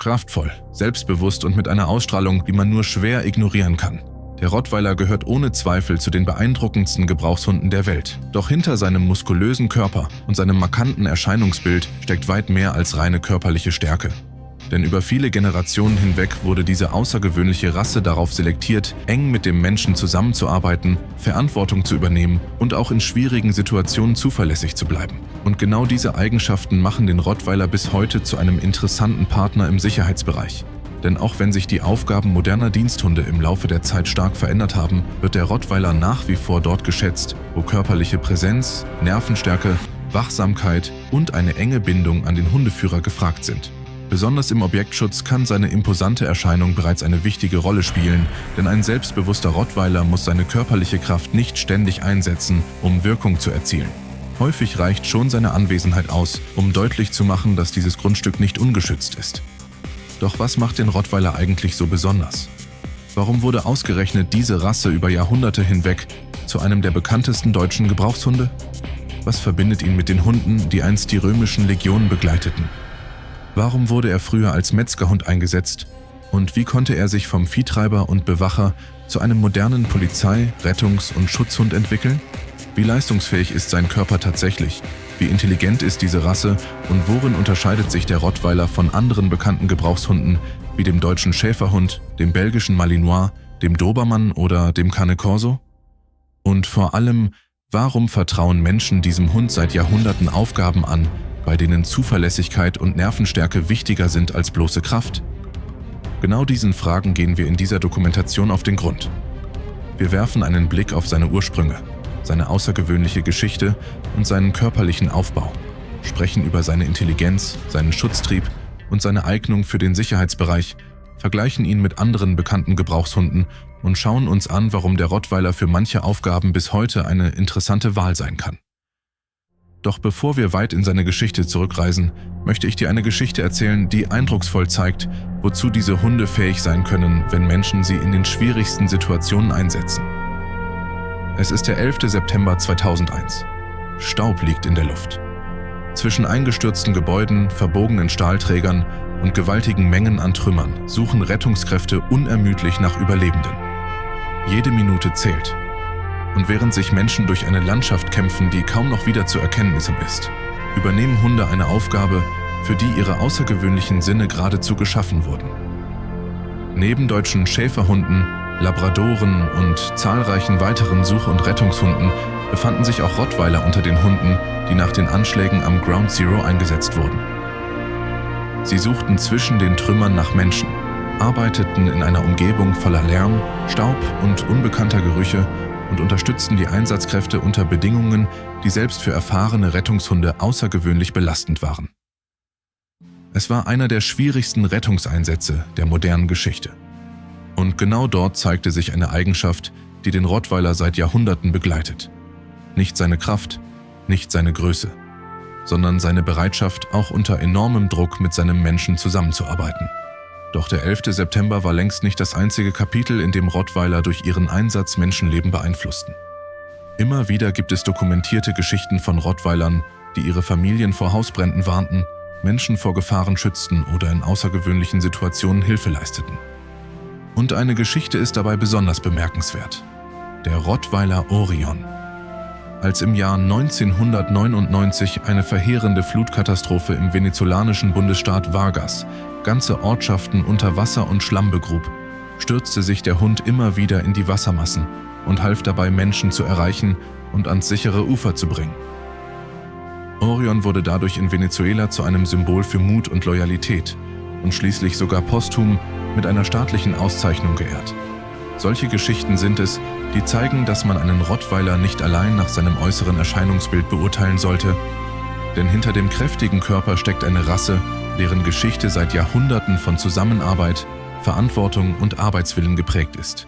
Kraftvoll, selbstbewusst und mit einer Ausstrahlung, die man nur schwer ignorieren kann. Der Rottweiler gehört ohne Zweifel zu den beeindruckendsten Gebrauchshunden der Welt. Doch hinter seinem muskulösen Körper und seinem markanten Erscheinungsbild steckt weit mehr als reine körperliche Stärke. Denn über viele Generationen hinweg wurde diese außergewöhnliche Rasse darauf selektiert, eng mit dem Menschen zusammenzuarbeiten, Verantwortung zu übernehmen und auch in schwierigen Situationen zuverlässig zu bleiben. Und genau diese Eigenschaften machen den Rottweiler bis heute zu einem interessanten Partner im Sicherheitsbereich. Denn auch wenn sich die Aufgaben moderner Diensthunde im Laufe der Zeit stark verändert haben, wird der Rottweiler nach wie vor dort geschätzt, wo körperliche Präsenz, Nervenstärke, Wachsamkeit und eine enge Bindung an den Hundeführer gefragt sind. Besonders im Objektschutz kann seine imposante Erscheinung bereits eine wichtige Rolle spielen, denn ein selbstbewusster Rottweiler muss seine körperliche Kraft nicht ständig einsetzen, um Wirkung zu erzielen. Häufig reicht schon seine Anwesenheit aus, um deutlich zu machen, dass dieses Grundstück nicht ungeschützt ist. Doch was macht den Rottweiler eigentlich so besonders? Warum wurde ausgerechnet diese Rasse über Jahrhunderte hinweg zu einem der bekanntesten deutschen Gebrauchshunde? Was verbindet ihn mit den Hunden, die einst die römischen Legionen begleiteten? Warum wurde er früher als Metzgerhund eingesetzt? Und wie konnte er sich vom Viehtreiber und Bewacher zu einem modernen Polizei-, Rettungs- und Schutzhund entwickeln? Wie leistungsfähig ist sein Körper tatsächlich? Wie intelligent ist diese Rasse und worin unterscheidet sich der Rottweiler von anderen bekannten Gebrauchshunden wie dem deutschen Schäferhund, dem belgischen Malinois, dem Dobermann oder dem Cane Corso? Und vor allem, warum vertrauen Menschen diesem Hund seit Jahrhunderten Aufgaben an, bei denen Zuverlässigkeit und Nervenstärke wichtiger sind als bloße Kraft? Genau diesen Fragen gehen wir in dieser Dokumentation auf den Grund. Wir werfen einen Blick auf seine Ursprünge, seine außergewöhnliche Geschichte und seinen körperlichen Aufbau, sprechen über seine Intelligenz, seinen Schutztrieb und seine Eignung für den Sicherheitsbereich, vergleichen ihn mit anderen bekannten Gebrauchshunden und schauen uns an, warum der Rottweiler für manche Aufgaben bis heute eine interessante Wahl sein kann. Doch bevor wir weit in seine Geschichte zurückreisen, möchte ich dir eine Geschichte erzählen, die eindrucksvoll zeigt, wozu diese Hunde fähig sein können, wenn Menschen sie in den schwierigsten Situationen einsetzen. Es ist der 11. September 2001. Staub liegt in der Luft. Zwischen eingestürzten Gebäuden, verbogenen Stahlträgern und gewaltigen Mengen an Trümmern suchen Rettungskräfte unermüdlich nach Überlebenden. Jede Minute zählt. Und während sich Menschen durch eine Landschaft kämpfen, die kaum noch wieder zu erkennen ist, übernehmen Hunde eine Aufgabe, für die ihre außergewöhnlichen Sinne geradezu geschaffen wurden. Neben deutschen Schäferhunden, Labradoren und zahlreichen weiteren Such- und Rettungshunden befanden sich auch Rottweiler unter den Hunden, die nach den Anschlägen am Ground Zero eingesetzt wurden. Sie suchten zwischen den Trümmern nach Menschen, arbeiteten in einer Umgebung voller Lärm, Staub und unbekannter Gerüche und unterstützten die Einsatzkräfte unter Bedingungen, die selbst für erfahrene Rettungshunde außergewöhnlich belastend waren. Es war einer der schwierigsten Rettungseinsätze der modernen Geschichte. Und genau dort zeigte sich eine Eigenschaft, die den Rottweiler seit Jahrhunderten begleitet. Nicht seine Kraft, nicht seine Größe, sondern seine Bereitschaft, auch unter enormem Druck mit seinem Menschen zusammenzuarbeiten. Doch der 11. September war längst nicht das einzige Kapitel, in dem Rottweiler durch ihren Einsatz Menschenleben beeinflussten. Immer wieder gibt es dokumentierte Geschichten von Rottweilern, die ihre Familien vor Hausbränden warnten, Menschen vor Gefahren schützten oder in außergewöhnlichen Situationen Hilfe leisteten. Und eine Geschichte ist dabei besonders bemerkenswert: der Rottweiler Orion. Als im Jahr 1999 eine verheerende Flutkatastrophe im venezolanischen Bundesstaat Vargas ganze Ortschaften unter Wasser und Schlamm begrub, stürzte sich der Hund immer wieder in die Wassermassen und half dabei, Menschen zu erreichen und ans sichere Ufer zu bringen. Orion wurde dadurch in Venezuela zu einem Symbol für Mut und Loyalität und schließlich sogar posthum mit einer staatlichen Auszeichnung geehrt. Solche Geschichten sind es, die zeigen, dass man einen Rottweiler nicht allein nach seinem äußeren Erscheinungsbild beurteilen sollte, denn hinter dem kräftigen Körper steckt eine Rasse, deren Geschichte seit Jahrhunderten von Zusammenarbeit, Verantwortung und Arbeitswillen geprägt ist.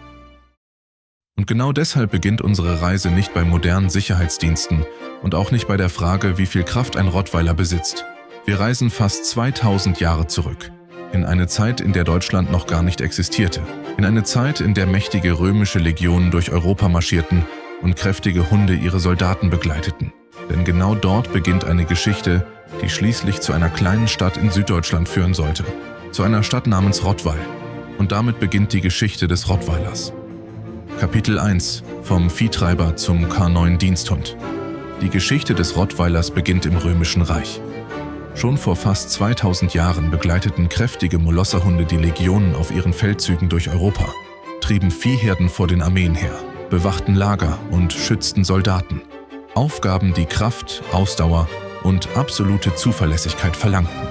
Und genau deshalb beginnt unsere Reise nicht bei modernen Sicherheitsdiensten und auch nicht bei der Frage, wie viel Kraft ein Rottweiler besitzt. Wir reisen fast 2000 Jahre zurück, in eine Zeit, in der Deutschland noch gar nicht existierte, in eine Zeit, in der mächtige römische Legionen durch Europa marschierten und kräftige Hunde ihre Soldaten begleiteten. Denn genau dort beginnt eine Geschichte, die schließlich zu einer kleinen Stadt in Süddeutschland führen sollte. zu einer Stadt namens Rottweil. Und damit beginnt die Geschichte des Rottweilers. Kapitel 1: Vom Viehtreiber zum K9-Diensthund. Die Geschichte des Rottweilers beginnt im Römischen Reich. Schon vor fast 2000 Jahren begleiteten kräftige Molosserhunde die Legionen auf ihren Feldzügen durch Europa, trieben Viehherden vor den Armeen her, bewachten Lager und schützten Soldaten. Aufgaben, die Kraft, Ausdauer und absolute Zuverlässigkeit verlangten.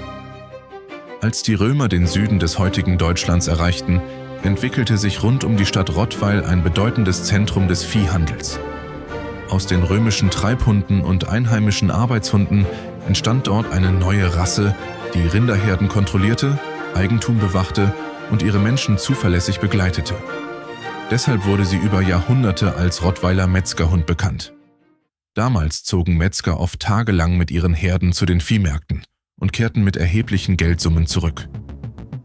Als die Römer den Süden des heutigen Deutschlands erreichten, entwickelte sich rund um die Stadt Rottweil ein bedeutendes Zentrum des Viehhandels. Aus den römischen Treibhunden und einheimischen Arbeitshunden entstand dort eine neue Rasse, die Rinderherden kontrollierte, Eigentum bewachte und ihre Menschen zuverlässig begleitete. Deshalb wurde sie über Jahrhunderte als Rottweiler Metzgerhund bekannt. Damals zogen Metzger oft tagelang mit ihren Herden zu den Viehmärkten und kehrten mit erheblichen Geldsummen zurück.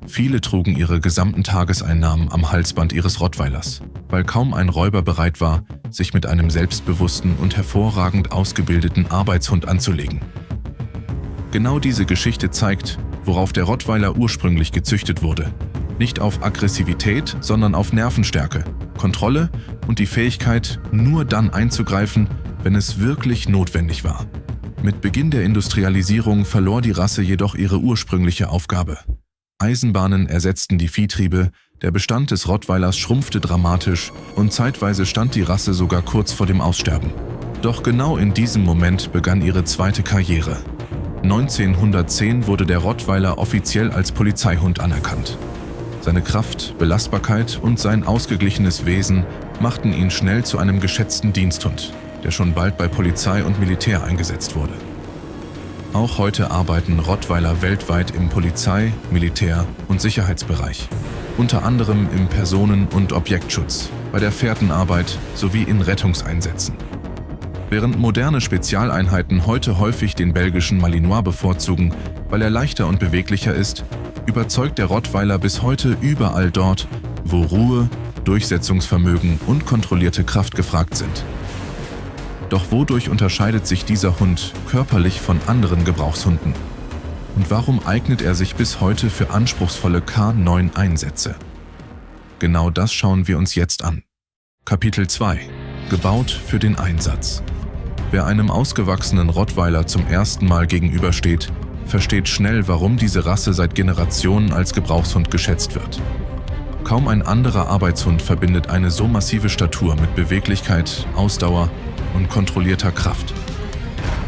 Viele trugen ihre gesamten Tageseinnahmen am Halsband ihres Rottweilers, weil kaum ein Räuber bereit war, sich mit einem selbstbewussten und hervorragend ausgebildeten Arbeitshund anzulegen. Genau diese Geschichte zeigt, worauf der Rottweiler ursprünglich gezüchtet wurde. Nicht auf Aggressivität, sondern auf Nervenstärke, Kontrolle und die Fähigkeit, nur dann einzugreifen, wenn es wirklich notwendig war. Mit Beginn der Industrialisierung verlor die Rasse jedoch ihre ursprüngliche Aufgabe. Eisenbahnen ersetzten die Viehtriebe, der Bestand des Rottweilers schrumpfte dramatisch und zeitweise stand die Rasse sogar kurz vor dem Aussterben. Doch genau in diesem Moment begann ihre zweite Karriere. 1910 wurde der Rottweiler offiziell als Polizeihund anerkannt. Seine Kraft, Belastbarkeit und sein ausgeglichenes Wesen machten ihn schnell zu einem geschätzten Diensthund, der schon bald bei Polizei und Militär eingesetzt wurde. Auch heute arbeiten Rottweiler weltweit im Polizei-, Militär- und Sicherheitsbereich, unter anderem im Personen- und Objektschutz, bei der Fährtenarbeit sowie in Rettungseinsätzen. Während moderne Spezialeinheiten heute häufig den belgischen Malinois bevorzugen, weil er leichter und beweglicher ist, überzeugt der Rottweiler bis heute überall dort, wo Ruhe, Durchsetzungsvermögen und kontrollierte Kraft gefragt sind. Doch wodurch unterscheidet sich dieser Hund körperlich von anderen Gebrauchshunden? Und warum eignet er sich bis heute für anspruchsvolle K9-Einsätze? Genau das schauen wir uns jetzt an. Kapitel 2: Gebaut für den Einsatz. Wer einem ausgewachsenen Rottweiler zum ersten Mal gegenübersteht, versteht schnell, warum diese Rasse seit Generationen als Gebrauchshund geschätzt wird. Kaum ein anderer Arbeitshund verbindet eine so massive Statur mit Beweglichkeit, Ausdauer und kontrollierter Kraft.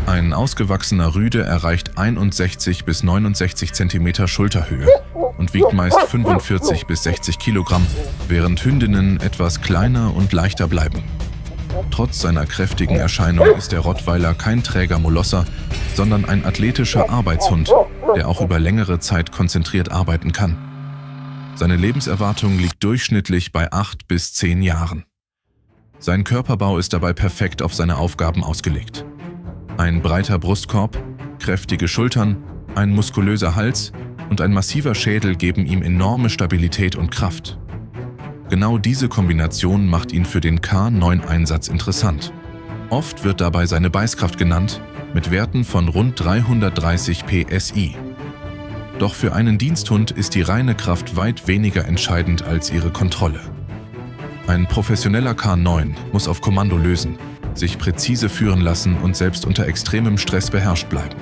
Ein ausgewachsener Rüde erreicht 61 bis 69 cm Schulterhöhe und wiegt meist 45 bis 60 Kilogramm, während Hündinnen etwas kleiner und leichter bleiben. Trotz seiner kräftigen Erscheinung ist der Rottweiler kein träger Molosser, sondern ein athletischer Arbeitshund, der auch über längere Zeit konzentriert arbeiten kann. Seine Lebenserwartung liegt durchschnittlich bei 8 bis 10 Jahren. Sein Körperbau ist dabei perfekt auf seine Aufgaben ausgelegt. Ein breiter Brustkorb, kräftige Schultern, ein muskulöser Hals und ein massiver Schädel geben ihm enorme Stabilität und Kraft. Genau diese Kombination macht ihn für den K9-Einsatz interessant. Oft wird dabei seine Beißkraft genannt, mit Werten von rund 330 PSI. Doch für einen Diensthund ist die reine Kraft weit weniger entscheidend als ihre Kontrolle. Ein professioneller K9 muss auf Kommando lösen, sich präzise führen lassen und selbst unter extremem Stress beherrscht bleiben.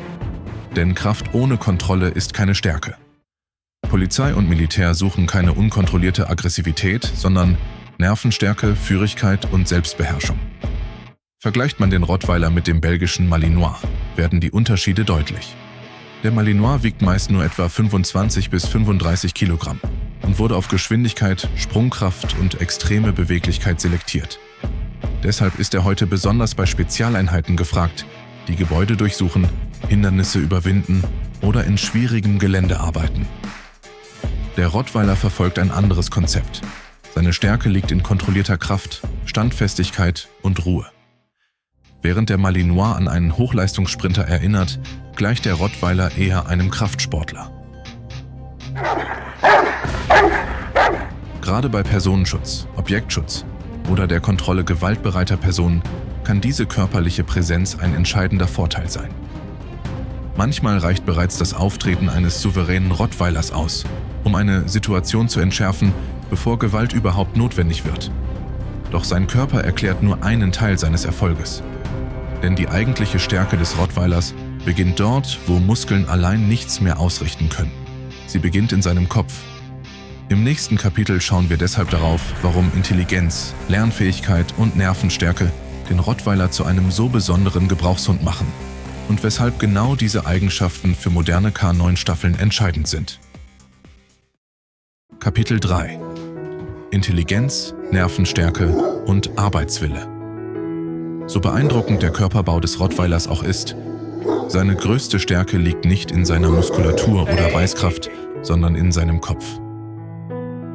Denn Kraft ohne Kontrolle ist keine Stärke. Polizei und Militär suchen keine unkontrollierte Aggressivität, sondern Nervenstärke, Führigkeit und Selbstbeherrschung. Vergleicht man den Rottweiler mit dem belgischen Malinois, werden die Unterschiede deutlich. Der Malinois wiegt meist nur etwa 25 bis 35 Kilogramm und wurde auf Geschwindigkeit, Sprungkraft und extreme Beweglichkeit selektiert. Deshalb ist er heute besonders bei Spezialeinheiten gefragt, die Gebäude durchsuchen, Hindernisse überwinden oder in schwierigem Gelände arbeiten. Der Rottweiler verfolgt ein anderes Konzept. Seine Stärke liegt in kontrollierter Kraft, Standfestigkeit und Ruhe. Während der Malinois an einen Hochleistungssprinter erinnert, gleicht der Rottweiler eher einem Kraftsportler. Gerade bei Personenschutz, Objektschutz oder der Kontrolle gewaltbereiter Personen kann diese körperliche Präsenz ein entscheidender Vorteil sein. Manchmal reicht bereits das Auftreten eines souveränen Rottweilers aus, um eine Situation zu entschärfen, bevor Gewalt überhaupt notwendig wird. Doch sein Körper erklärt nur einen Teil seines Erfolges. Denn die eigentliche Stärke des Rottweilers beginnt dort, wo Muskeln allein nichts mehr ausrichten können. Sie beginnt in seinem Kopf. Im nächsten Kapitel schauen wir deshalb darauf, warum Intelligenz, Lernfähigkeit und Nervenstärke den Rottweiler zu einem so besonderen Gebrauchshund machen und weshalb genau diese Eigenschaften für moderne K9-Staffeln entscheidend sind. Kapitel 3: Intelligenz, Nervenstärke und Arbeitswille. So beeindruckend der Körperbau des Rottweilers auch ist, seine größte Stärke liegt nicht in seiner Muskulatur oder Beißkraft, sondern in seinem Kopf.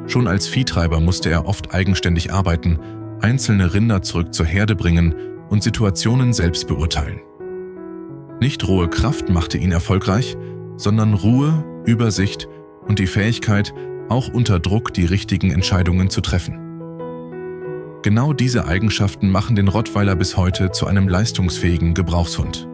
Schon als Viehtreiber musste er oft eigenständig arbeiten, einzelne Rinder zurück zur Herde bringen und Situationen selbst beurteilen. Nicht rohe Kraft machte ihn erfolgreich, sondern Ruhe, Übersicht und die Fähigkeit, auch unter Druck die richtigen Entscheidungen zu treffen. Genau diese Eigenschaften machen den Rottweiler bis heute zu einem leistungsfähigen Gebrauchshund.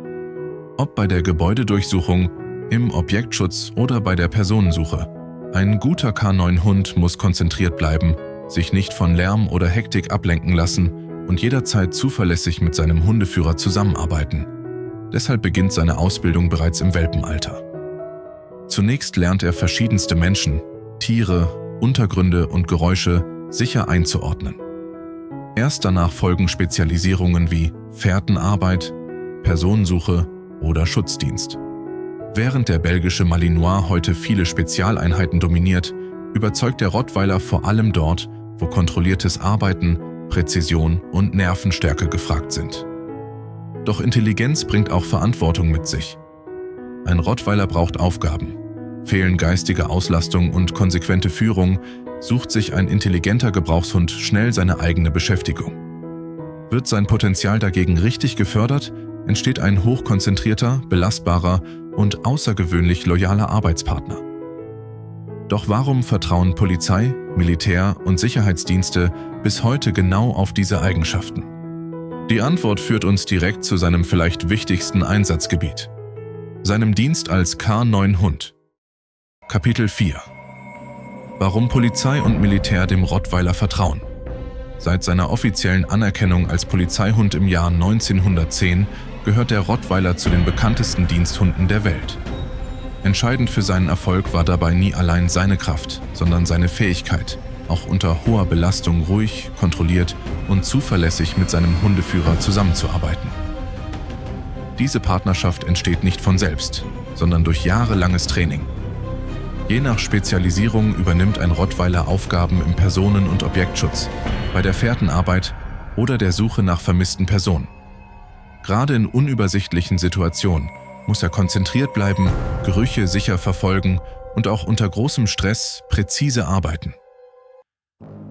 Ob bei der Gebäudedurchsuchung, im Objektschutz oder bei der Personensuche, ein guter K9-Hund muss konzentriert bleiben, sich nicht von Lärm oder Hektik ablenken lassen und jederzeit zuverlässig mit seinem Hundeführer zusammenarbeiten. Deshalb beginnt seine Ausbildung bereits im Welpenalter. Zunächst lernt er verschiedenste Menschen, Tiere, Untergründe und Geräusche sicher einzuordnen. Erst danach folgen Spezialisierungen wie Fährtenarbeit, Personensuche oder Schutzdienst. Während der belgische Malinois heute viele Spezialeinheiten dominiert, überzeugt der Rottweiler vor allem dort, wo kontrolliertes Arbeiten, Präzision und Nervenstärke gefragt sind. Doch Intelligenz bringt auch Verantwortung mit sich. Ein Rottweiler braucht Aufgaben. Fehlen geistige Auslastung und konsequente Führung, sucht sich ein intelligenter Gebrauchshund schnell seine eigene Beschäftigung. Wird sein Potenzial dagegen richtig gefördert, entsteht ein hochkonzentrierter, belastbarer und außergewöhnlich loyaler Arbeitspartner. Doch warum vertrauen Polizei, Militär und Sicherheitsdienste bis heute genau auf diese Eigenschaften? Die Antwort führt uns direkt zu seinem vielleicht wichtigsten Einsatzgebiet: seinem Dienst als K9-Hund. Kapitel 4: Warum Polizei und Militär dem Rottweiler vertrauen. Seit seiner offiziellen Anerkennung als Polizeihund im Jahr 1910 gehört der Rottweiler zu den bekanntesten Diensthunden der Welt. Entscheidend für seinen Erfolg war dabei nie allein seine Kraft, sondern seine Fähigkeit, auch unter hoher Belastung ruhig, kontrolliert und zuverlässig mit seinem Hundeführer zusammenzuarbeiten. Diese Partnerschaft entsteht nicht von selbst, sondern durch jahrelanges Training. Je nach Spezialisierung übernimmt ein Rottweiler Aufgaben im Personen- und Objektschutz, bei der Fährtenarbeit oder der Suche nach vermissten Personen. Gerade in unübersichtlichen Situationen muss er konzentriert bleiben, Gerüche sicher verfolgen und auch unter großem Stress präzise arbeiten.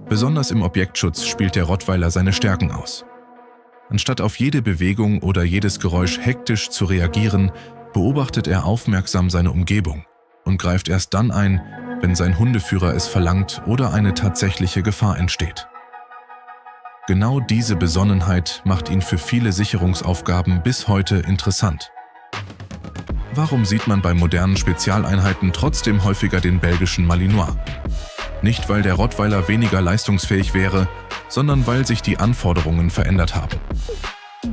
Besonders im Objektschutz spielt der Rottweiler seine Stärken aus. Anstatt auf jede Bewegung oder jedes Geräusch hektisch zu reagieren, beobachtet er aufmerksam seine Umgebung und greift erst dann ein, wenn sein Hundeführer es verlangt oder eine tatsächliche Gefahr entsteht. Genau diese Besonnenheit macht ihn für viele Sicherungsaufgaben bis heute interessant. Warum sieht man bei modernen Spezialeinheiten trotzdem häufiger den belgischen Malinois? Nicht, weil der Rottweiler weniger leistungsfähig wäre, sondern weil sich die Anforderungen verändert haben.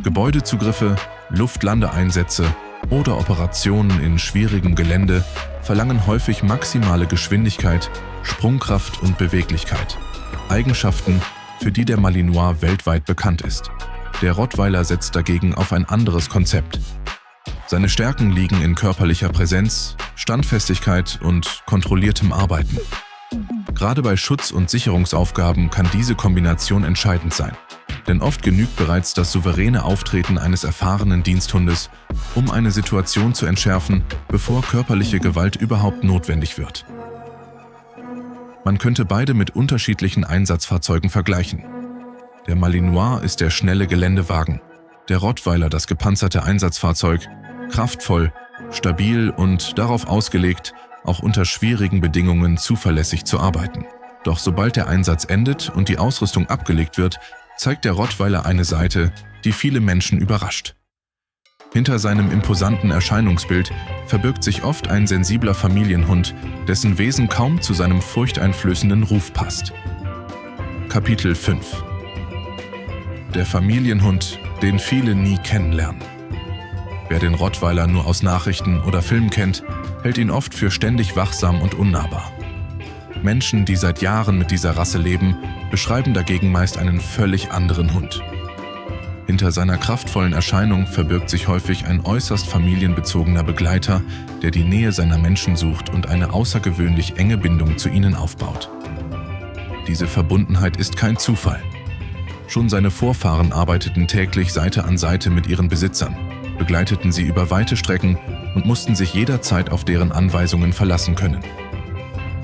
Gebäudezugriffe, Luftlandeeinsätze oder Operationen in schwierigem Gelände verlangen häufig maximale Geschwindigkeit, Sprungkraft und Beweglichkeit. Eigenschaften, für die der Malinois weltweit bekannt ist. Der Rottweiler setzt dagegen auf ein anderes Konzept. Seine Stärken liegen in körperlicher Präsenz, Standfestigkeit und kontrolliertem Arbeiten. Gerade bei Schutz- und Sicherungsaufgaben kann diese Kombination entscheidend sein. Denn oft genügt bereits das souveräne Auftreten eines erfahrenen Diensthundes, um eine Situation zu entschärfen, bevor körperliche Gewalt überhaupt notwendig wird. Man könnte beide mit unterschiedlichen Einsatzfahrzeugen vergleichen. Der Malinois ist der schnelle Geländewagen, der Rottweiler das gepanzerte Einsatzfahrzeug, kraftvoll, stabil und darauf ausgelegt, auch unter schwierigen Bedingungen zuverlässig zu arbeiten. Doch sobald der Einsatz endet und die Ausrüstung abgelegt wird, zeigt der Rottweiler eine Seite, die viele Menschen überrascht. Hinter seinem imposanten Erscheinungsbild verbirgt sich oft ein sensibler Familienhund, dessen Wesen kaum zu seinem furchteinflößenden Ruf passt. Kapitel 5 – Der Familienhund, den viele nie kennenlernen. Wer den Rottweiler nur aus Nachrichten oder Filmen kennt, hält ihn oft für ständig wachsam und unnahbar. Menschen, die seit Jahren mit dieser Rasse leben, beschreiben dagegen meist einen völlig anderen Hund. Hinter seiner kraftvollen Erscheinung verbirgt sich häufig ein äußerst familienbezogener Begleiter, der die Nähe seiner Menschen sucht und eine außergewöhnlich enge Bindung zu ihnen aufbaut. Diese Verbundenheit ist kein Zufall. Schon seine Vorfahren arbeiteten täglich Seite an Seite mit ihren Besitzern, begleiteten sie über weite Strecken und mussten sich jederzeit auf deren Anweisungen verlassen können.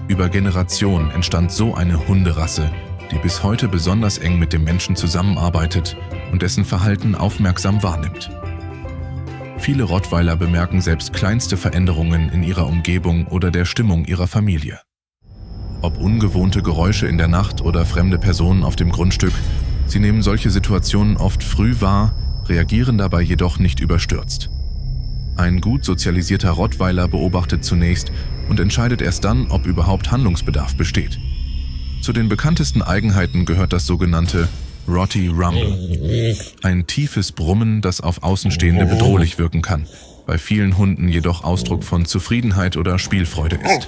Über Generationen entstand so eine Hunderasse, die bis heute besonders eng mit dem Menschen zusammenarbeitet und dessen Verhalten aufmerksam wahrnimmt. Viele Rottweiler bemerken selbst kleinste Veränderungen in ihrer Umgebung oder der Stimmung ihrer Familie. Ob ungewohnte Geräusche in der Nacht oder fremde Personen auf dem Grundstück, sie nehmen solche Situationen oft früh wahr, reagieren dabei jedoch nicht überstürzt. Ein gut sozialisierter Rottweiler beobachtet zunächst und entscheidet erst dann, ob überhaupt Handlungsbedarf besteht. Zu den bekanntesten Eigenheiten gehört das sogenannte Rotty Rumble, ein tiefes Brummen, das auf Außenstehende bedrohlich wirken kann, bei vielen Hunden jedoch Ausdruck von Zufriedenheit oder Spielfreude ist.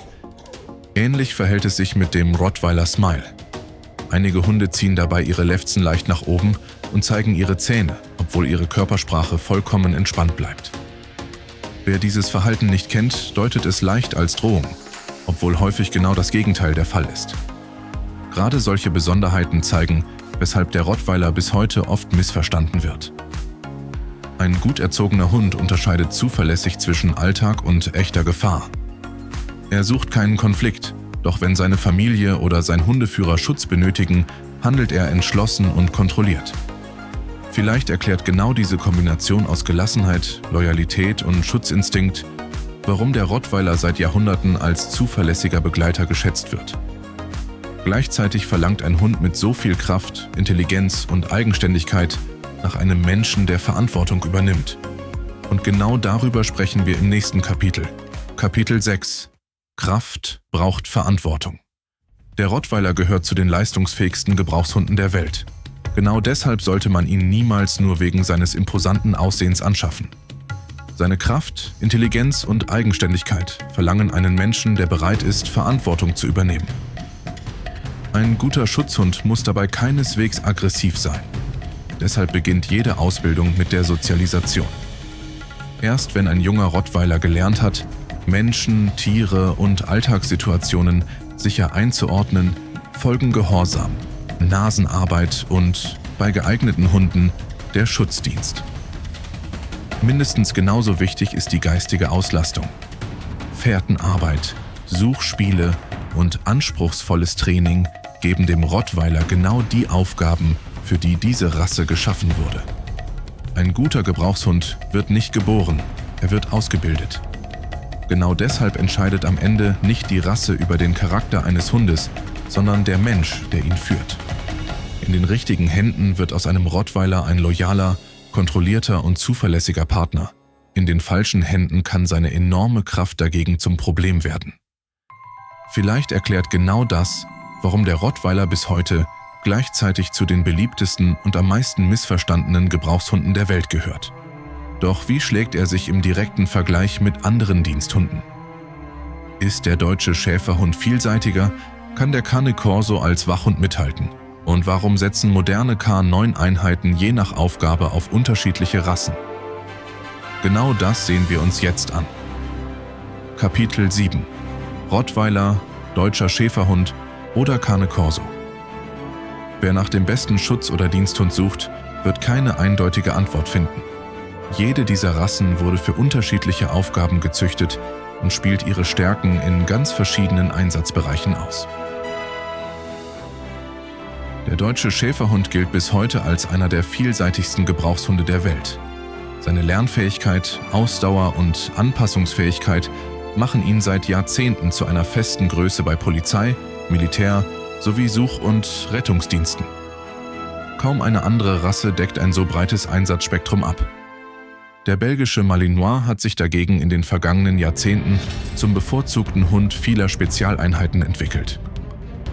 Ähnlich verhält es sich mit dem Rottweiler Smile. Einige Hunde ziehen dabei ihre Lefzen leicht nach oben und zeigen ihre Zähne, obwohl ihre Körpersprache vollkommen entspannt bleibt. Wer dieses Verhalten nicht kennt, deutet es leicht als Drohung, obwohl häufig genau das Gegenteil der Fall ist. Gerade solche Besonderheiten zeigen, weshalb der Rottweiler bis heute oft missverstanden wird. Ein gut erzogener Hund unterscheidet zuverlässig zwischen Alltag und echter Gefahr. Er sucht keinen Konflikt, doch wenn seine Familie oder sein Hundeführer Schutz benötigen, handelt er entschlossen und kontrolliert. Vielleicht erklärt genau diese Kombination aus Gelassenheit, Loyalität und Schutzinstinkt, warum der Rottweiler seit Jahrhunderten als zuverlässiger Begleiter geschätzt wird. Gleichzeitig verlangt ein Hund mit so viel Kraft, Intelligenz und Eigenständigkeit nach einem Menschen, der Verantwortung übernimmt. Und genau darüber sprechen wir im nächsten Kapitel. Kapitel 6 – Kraft braucht Verantwortung. Der Rottweiler gehört zu den leistungsfähigsten Gebrauchshunden der Welt. Genau deshalb sollte man ihn niemals nur wegen seines imposanten Aussehens anschaffen. Seine Kraft, Intelligenz und Eigenständigkeit verlangen einen Menschen, der bereit ist, Verantwortung zu übernehmen. Ein guter Schutzhund muss dabei keineswegs aggressiv sein. Deshalb beginnt jede Ausbildung mit der Sozialisation. Erst wenn ein junger Rottweiler gelernt hat, Menschen, Tiere und Alltagssituationen sicher einzuordnen, folgen Gehorsam, Nasenarbeit und, bei geeigneten Hunden, der Schutzdienst. Mindestens genauso wichtig ist die geistige Auslastung. Fährtenarbeit, Suchspiele und anspruchsvolles Training geben dem Rottweiler genau die Aufgaben, für die diese Rasse geschaffen wurde. Ein guter Gebrauchshund wird nicht geboren, er wird ausgebildet. Genau deshalb entscheidet am Ende nicht die Rasse über den Charakter eines Hundes, sondern der Mensch, der ihn führt. In den richtigen Händen wird aus einem Rottweiler ein loyaler, kontrollierter und zuverlässiger Partner. In den falschen Händen kann seine enorme Kraft dagegen zum Problem werden. Vielleicht erklärt genau das, warum der Rottweiler bis heute gleichzeitig zu den beliebtesten und am meisten missverstandenen Gebrauchshunden der Welt gehört. Doch wie schlägt er sich im direkten Vergleich mit anderen Diensthunden? Ist der deutsche Schäferhund vielseitiger, kann der Cane Corso als Wachhund mithalten. Und warum setzen moderne K9-Einheiten je nach Aufgabe auf unterschiedliche Rassen? Genau das sehen wir uns jetzt an. Kapitel 7 – Rottweiler, deutscher Schäferhund oder Cane Corso. Wer nach dem besten Schutz- oder Diensthund sucht, wird keine eindeutige Antwort finden. Jede dieser Rassen wurde für unterschiedliche Aufgaben gezüchtet und spielt ihre Stärken in ganz verschiedenen Einsatzbereichen aus. Der deutsche Schäferhund gilt bis heute als einer der vielseitigsten Gebrauchshunde der Welt. Seine Lernfähigkeit, Ausdauer und Anpassungsfähigkeit machen ihn seit Jahrzehnten zu einer festen Größe bei Polizei, Militär sowie Such- und Rettungsdiensten. Kaum eine andere Rasse deckt ein so breites Einsatzspektrum ab. Der belgische Malinois hat sich dagegen in den vergangenen Jahrzehnten zum bevorzugten Hund vieler Spezialeinheiten entwickelt.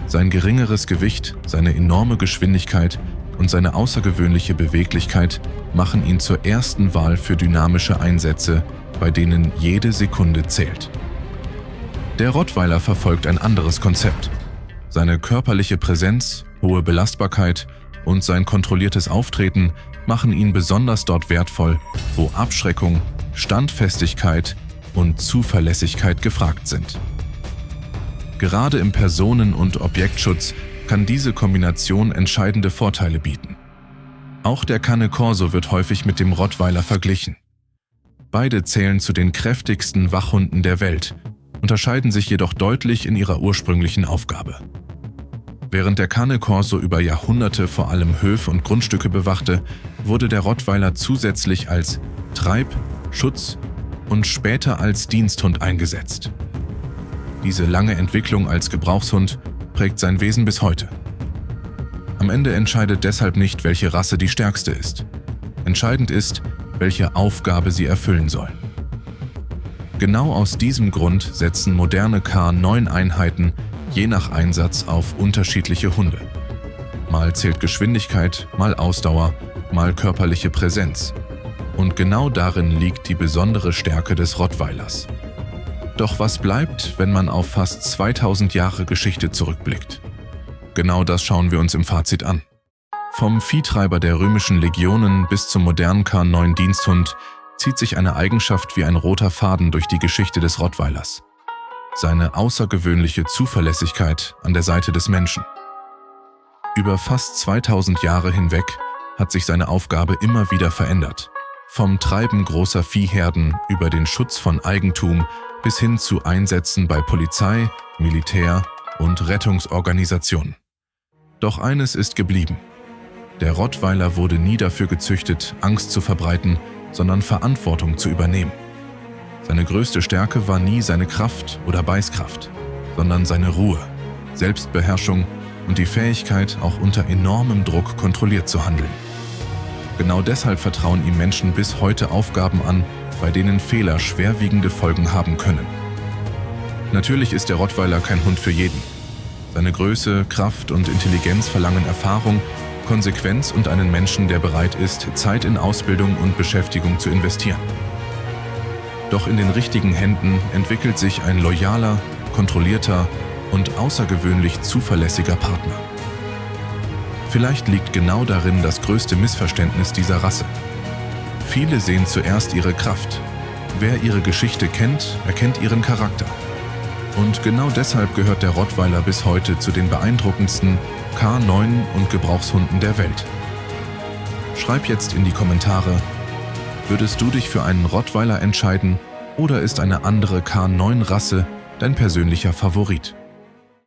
Sein geringeres Gewicht, seine enorme Geschwindigkeit und seine außergewöhnliche Beweglichkeit machen ihn zur ersten Wahl für dynamische Einsätze, bei denen jede Sekunde zählt. Der Rottweiler verfolgt ein anderes Konzept. Seine körperliche Präsenz, hohe Belastbarkeit und sein kontrolliertes Auftreten machen ihn besonders dort wertvoll, wo Abschreckung, Standfestigkeit und Zuverlässigkeit gefragt sind. Gerade im Personen- und Objektschutz kann diese Kombination entscheidende Vorteile bieten. Auch der Cane Corso wird häufig mit dem Rottweiler verglichen. Beide zählen zu den kräftigsten Wachhunden der Welt, unterscheiden sich jedoch deutlich in ihrer ursprünglichen Aufgabe. Während der Cane Corso über Jahrhunderte vor allem Höfe und Grundstücke bewachte, wurde der Rottweiler zusätzlich als Treib-, Schutz- und später als Diensthund eingesetzt. Diese lange Entwicklung als Gebrauchshund prägt sein Wesen bis heute. Am Ende entscheidet deshalb nicht, welche Rasse die stärkste ist. Entscheidend ist, welche Aufgabe sie erfüllen soll. Genau aus diesem Grund setzen moderne K9-Einheiten je nach Einsatz auf unterschiedliche Hunde. Mal zählt Geschwindigkeit, mal Ausdauer, mal körperliche Präsenz. Und genau darin liegt die besondere Stärke des Rottweilers. Doch was bleibt, wenn man auf fast 2000 Jahre Geschichte zurückblickt? Genau das schauen wir uns im Fazit an. Vom Viehtreiber der römischen Legionen bis zum modernen K9-Diensthund zieht sich eine Eigenschaft wie ein roter Faden durch die Geschichte des Rottweilers: seine außergewöhnliche Zuverlässigkeit an der Seite des Menschen. Über fast 2000 Jahre hinweg hat sich seine Aufgabe immer wieder verändert. Vom Treiben großer Viehherden über den Schutz von Eigentum bis hin zu Einsätzen bei Polizei, Militär und Rettungsorganisationen. Doch eines ist geblieben: Der Rottweiler wurde nie dafür gezüchtet, Angst zu verbreiten, sondern Verantwortung zu übernehmen. Seine größte Stärke war nie seine Kraft oder Beißkraft, sondern seine Ruhe, Selbstbeherrschung und die Fähigkeit, auch unter enormem Druck kontrolliert zu handeln. Genau deshalb vertrauen ihm Menschen bis heute Aufgaben an, bei denen Fehler schwerwiegende Folgen haben können. Natürlich ist der Rottweiler kein Hund für jeden. Seine Größe, Kraft und Intelligenz verlangen Erfahrung, Konsequenz und einen Menschen, der bereit ist, Zeit in Ausbildung und Beschäftigung zu investieren. Doch in den richtigen Händen entwickelt sich ein loyaler, kontrollierter und außergewöhnlich zuverlässiger Partner. Vielleicht liegt genau darin das größte Missverständnis dieser Rasse. Viele sehen zuerst ihre Kraft. Wer ihre Geschichte kennt, erkennt ihren Charakter. Und genau deshalb gehört der Rottweiler bis heute zu den beeindruckendsten K9 und Gebrauchshunden der Welt. Schreib jetzt in die Kommentare: Würdest du dich für einen Rottweiler entscheiden oder ist eine andere K9-Rasse dein persönlicher Favorit?